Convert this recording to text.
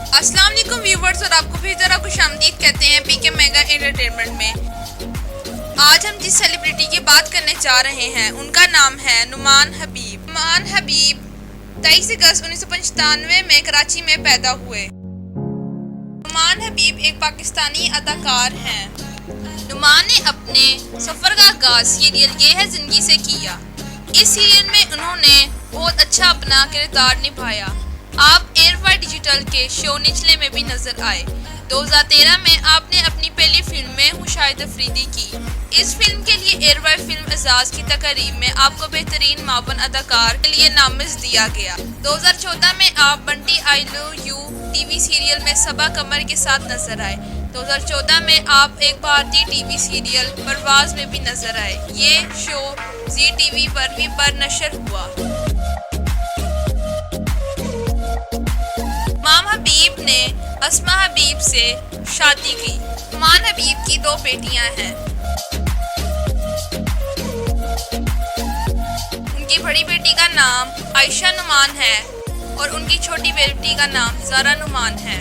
अस्सलाम वालेकुम व्यूवर्स, और आपको फिर जरा खुशामदीद कहते हैं पीके मेगा एंटरटेनमेंट में। आज हम जिस सेलिब्रिटी की बात करने जा रहे हैं उनका नाम है नुमान हबीब। नुमान हबीब 23 अगस्त 1995 में कराची में पैदा हुए। नुमान हबीब एक पाकिस्तानी अदाकार हैं। नुमान ने अपने सफ़र का आगाज सीरियल ये है ज़िंदगी से किया। इस सीरियल में उन्होंने बहुत अच्छा अपना किरदार निभाया। आप एयरवाई डिजिटल के शो निचले में भी नजर आए। 2013 में आपने अपनी पहली फिल्म में मुशाहिद अफरीदी की। इस फिल्म के लिए एयरवाई फिल्म एजाज की तकरीब में आपको बेहतरीन मावन अदाकार के लिए नामज़द दिया गया। 2014 में आप Bunty I love you TV serial में सबा कमर के साथ नजर आए। 2014 में आप एक भारतीय टीवी सीरियल परवाज में भी नजर आए। ये शो जी टीवी पर भी नशर हुआ। इमाम हबीब ने अस्मा हबीब से शादी की। नुमान हबीब की 2 बेटियां हैं। उनकी बड़ी बेटी का नाम आयशा नुमान है और उनकी छोटी बेटी का नाम ज़ारा नुमान है।